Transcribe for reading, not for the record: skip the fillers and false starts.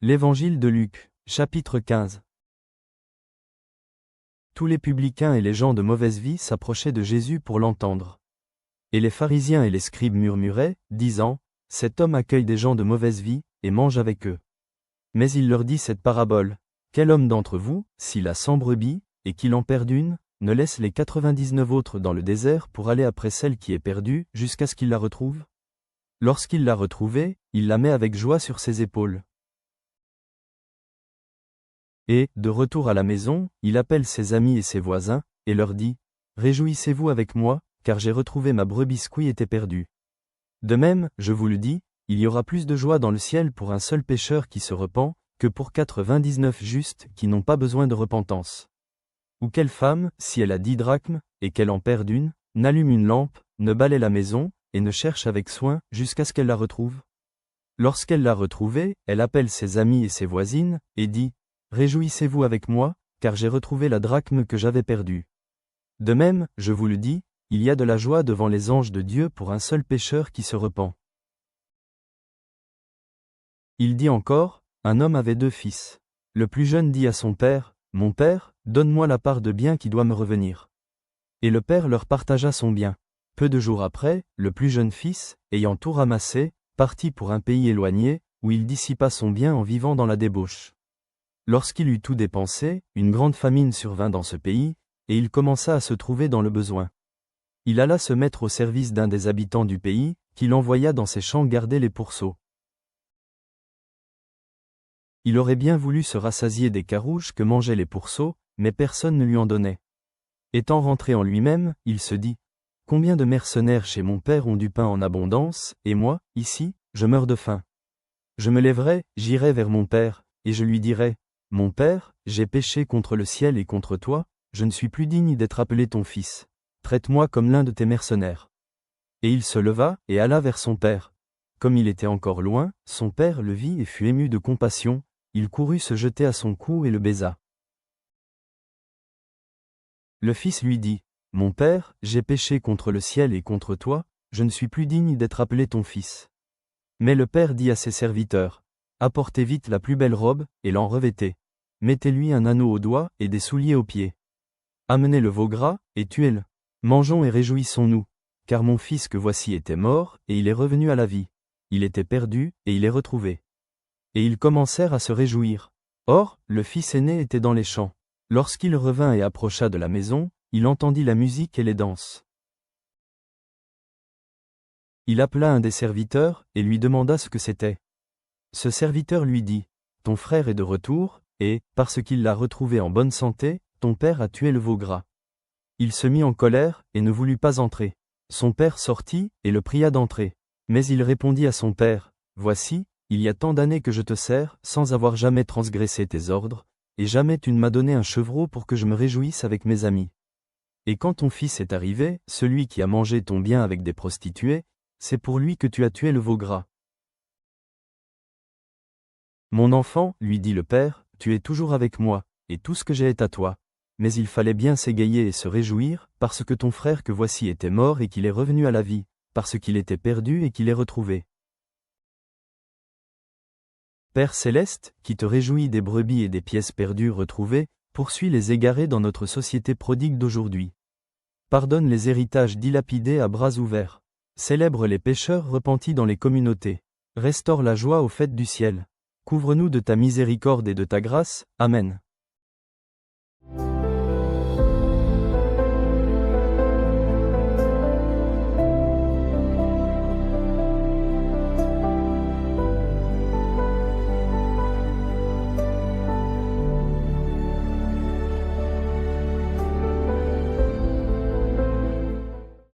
L'Évangile de Luc, chapitre 15. Tous les publicains et les gens de mauvaise vie s'approchaient de Jésus pour l'entendre. Et les pharisiens et les scribes murmuraient, disant, « Cet homme accueille des gens de mauvaise vie, et mange avec eux. » Mais il leur dit cette parabole, « Quel homme d'entre vous, s'il a 100 brebis, et qu'il en perd une, ne laisse les 99 autres dans le désert pour aller après celle qui est perdue, jusqu'à ce qu'il la retrouve? Lorsqu'il l'a retrouvée, il la met avec joie sur ses épaules. Et, de retour à la maison, il appelle ses amis et ses voisins, et leur dit, « Réjouissez-vous avec moi, car j'ai retrouvé ma brebis qui était perdue. » De même, je vous le dis, il y aura plus de joie dans le ciel pour un seul pécheur qui se repent, que pour 99 justes qui n'ont pas besoin de repentance. Ou quelle femme, si elle a 10 drachmes, et qu'elle en perd une, n'allume une lampe, ne balaie la maison, et ne cherche avec soin, jusqu'à ce qu'elle la retrouve? Lorsqu'elle l'a retrouvée, elle appelle ses amis et ses voisines, et dit, « Réjouissez-vous avec moi, car j'ai retrouvé la drachme que j'avais perdue. » De même, je vous le dis, il y a de la joie devant les anges de Dieu pour un seul pécheur qui se repent. Il dit encore, un homme avait 2 fils. Le plus jeune dit à son père, « Mon père, donne-moi la part de bien qui doit me revenir. » Et le père leur partagea son bien. Peu de jours après, le plus jeune fils, ayant tout ramassé, partit pour un pays éloigné, où il dissipa son bien en vivant dans la débauche. Lorsqu'il eut tout dépensé, une grande famine survint dans ce pays, et il commença à se trouver dans le besoin. Il alla se mettre au service d'un des habitants du pays, qui l'envoya dans ses champs garder les pourceaux. Il aurait bien voulu se rassasier des carouges que mangeaient les pourceaux, mais personne ne lui en donnait. Étant rentré en lui-même, il se dit, « Combien de mercenaires chez mon père ont du pain en abondance, et moi, ici, je meurs de faim. Je me lèverai, j'irai vers mon père, et je lui dirai, « Mon père, j'ai péché contre le ciel et contre toi, je ne suis plus digne d'être appelé ton fils. Traite-moi comme l'un de tes mercenaires. » Et il se leva, et alla vers son père. Comme il était encore loin, son père le vit et fut ému de compassion, il courut se jeter à son cou et le baisa. Le fils lui dit, « Mon père, j'ai péché contre le ciel et contre toi, je ne suis plus digne d'être appelé ton fils. » Mais le père dit à ses serviteurs, « Apportez vite la plus belle robe, et l'en revêtez. Mettez-lui un anneau au doigt et des souliers aux pieds. Amenez le veau gras, et tuez-le. Mangeons et réjouissons-nous, car mon fils que voici était mort, et il est revenu à la vie. Il était perdu, et il est retrouvé. » Et ils commencèrent à se réjouir. Or, le fils aîné était dans les champs. Lorsqu'il revint et approcha de la maison, il entendit la musique et les danses. Il appela un des serviteurs, et lui demanda ce que c'était. Ce serviteur lui dit, « Ton frère est de retour, et, parce qu'il l'a retrouvé en bonne santé, ton père a tué le veau gras. » Il se mit en colère, et ne voulut pas entrer. Son père sortit, et le pria d'entrer. Mais il répondit à son père, « Voici, il y a tant d'années que je te sers, sans avoir jamais transgressé tes ordres, et jamais tu ne m'as donné un chevreau pour que je me réjouisse avec mes amis. Et quand ton fils est arrivé, celui qui a mangé ton bien avec des prostituées, c'est pour lui que tu as tué le veau gras. » « Mon enfant, lui dit le père, tu es toujours avec moi, et tout ce que j'ai est à toi. Mais il fallait bien s'égayer et se réjouir, parce que ton frère que voici était mort et qu'il est revenu à la vie, parce qu'il était perdu et qu'il est retrouvé. » Père céleste, qui te réjouis des brebis et des pièces perdues retrouvées, poursuis les égarés dans notre société prodigue d'aujourd'hui. Pardonne les héritages dilapidés à bras ouverts. Célèbre les pécheurs repentis dans les communautés. Restaure la joie aux fêtes du ciel. Couvre-nous de ta miséricorde et de ta grâce. Amen.